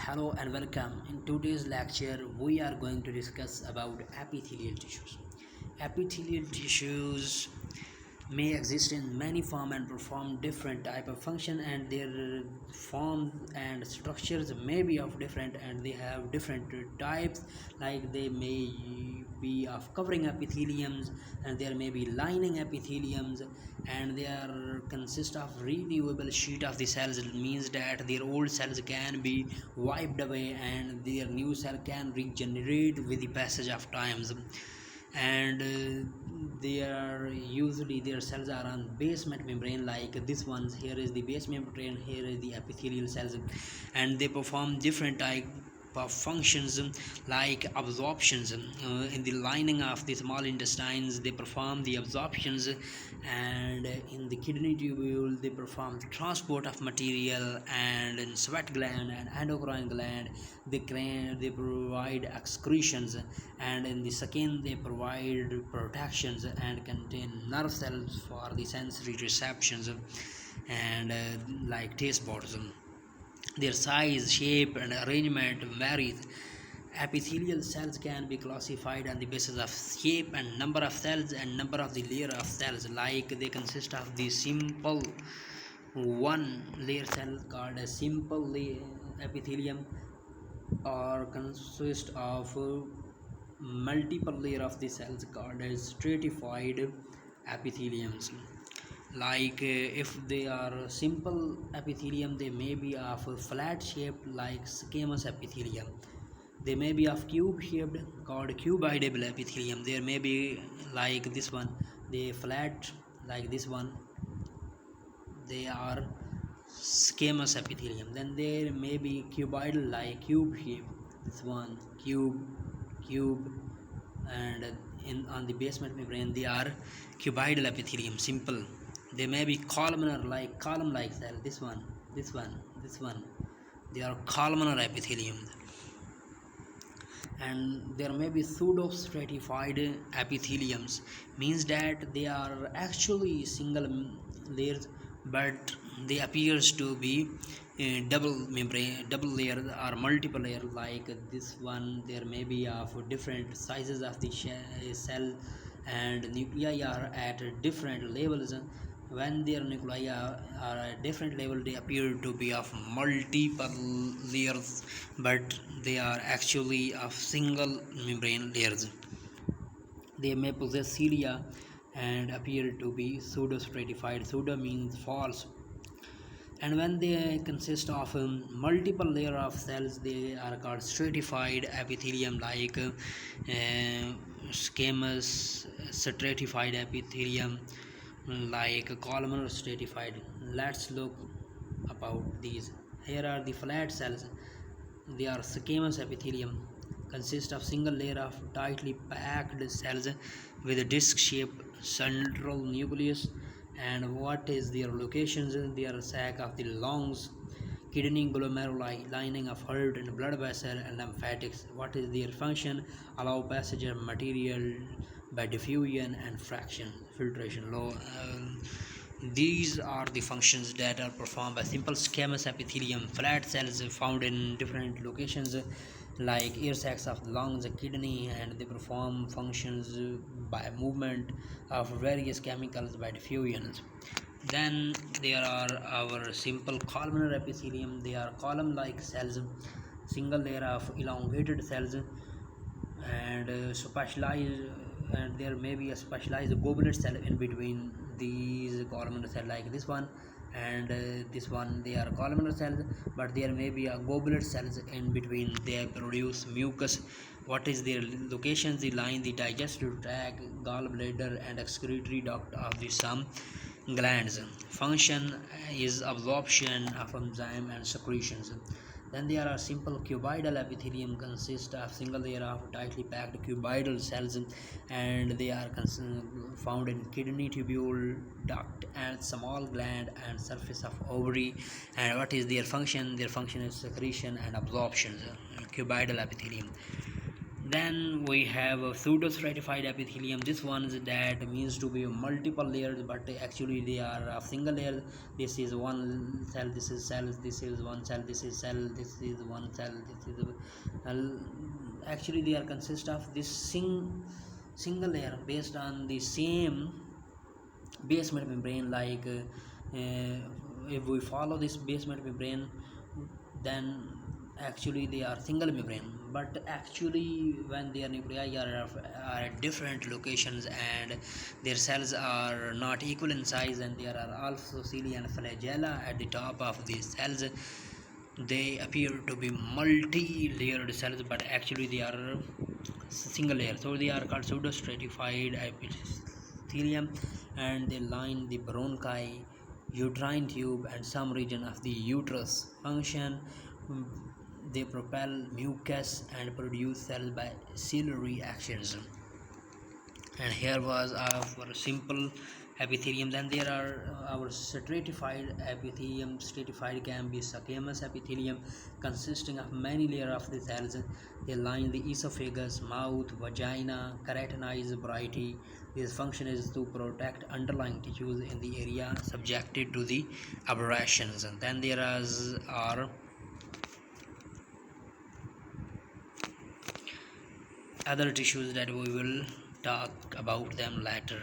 Hello and welcome. In today's lecture, we are going to discuss about epithelial tissues. Epithelial tissues may exist in many forms and perform different type of function, and their form and structures may be of different, and they have different types, like they may be of covering epitheliums, and there may be lining epitheliums, and they are consist of renewable sheet of the cells. It means that their old cells can be wiped away and their new cell can regenerate with the passage of times. And they are usually their cells are on basement membrane, like this ones. Here is the basement membrane, here is the epithelial cells, and they perform different type of functions, like absorptions. In the lining of the small intestines, they perform the absorptions, and in the kidney tubule they perform the transport of material, and in sweat gland and endocrine gland they provide excretions, and in the skin they provide protections and contain nerve cells for the sensory receptions, and like taste buds. Their size, shape, and arrangement varies. Epithelial cells can be classified on the basis of shape and number of cells and number of the layer of cells, like they consist of the simple one layer cell called a simple epithelium, or consist of multiple layer of the cells called as stratified epitheliums. Like if they are simple epithelium, they may be of a flat shape like squamous epithelium. They may be of cube shaped called cuboidal epithelium. There may be like this one, they flat like this one, they are squamous epithelium. Then there may be cuboidal like cube shape, this one cube, and in on the basement membrane they are cuboidal epithelium, simple. They may be columnar like column like cell, this one, they are columnar epithelium. And there may be pseudo stratified epitheliums, means that they are actually single layers, but they appears to be double membrane, double layer or multiple layer, like this one. There may be of different sizes of the cell, and nuclei are at different levels. When their nuclei are at different level, they appear to be of multiple layers, but they are actually of single membrane layers. They may possess cilia and appear to be pseudo stratified. Pseudo means false. And when they consist of multiple layer of cells, they are called stratified epithelium, like squamous stratified epithelium, like columnar stratified. Let's look about these. Here are the flat cells. They are squamous epithelium, consist of single layer of tightly packed cells with a disc-shaped central nucleus. And what is their locations? They are sac of the lungs, kidney, glomeruli, lining of heart and blood vessel, and lymphatics. What is their function? Allow passage of material by diffusion and fraction filtration. These are the functions that are performed by simple squamous epithelium. Flat cells found in different locations, like ear sacs of the lungs, kidney, and they perform functions by movement of various chemicals by diffusion. Then there are our simple columnar epithelium. They are column-like cells, single layer of elongated cells, and specialized, and there may be a specialized goblet cell in between these columnar cell, like this one and this one. They are columnar cells, but there may be a goblet cells in between. They produce mucus. What is their locations? They line the digestive tract, gallbladder, and excretory duct of the some glands. Function is absorption of enzyme and secretions. Then there are simple cuboidal epithelium, consist of single layer of tightly packed cuboidal cells, and they are found in kidney tubule, duct, and small gland and surface of ovary. And what is their function? Their function is secretion and absorption. Cuboidal epithelium. Then we have a pseudo-stratified epithelium. This one is that means to be multiple layers, but actually they are a single layer. This is one cell, this is cell, this is one cell, this is cell, this is one cell, this is actually they are consist of this single layer based on the same basement membrane. Like if we follow this basement membrane, then actually they are single membrane, but actually when their nuclei are at different locations and their cells are not equal in size, and there are also cilia and flagella at the top of these cells, they appear to be multi-layered cells, but actually they are single layer. So they are called pseudostratified epithelium, and they line the bronchi, uterine tube, and some region of the uterus. Function: they propel mucus and produce cells by ciliary actions. And here was our simple epithelium. Then there are our stratified epithelium. Stratified can be squamous epithelium consisting of many layers of the cells. They line the esophagus, mouth, vagina, keratinized bronchi. This function is to protect underlying tissues in the area subjected to the abrasions. And then there are other tissues that we will talk about them later.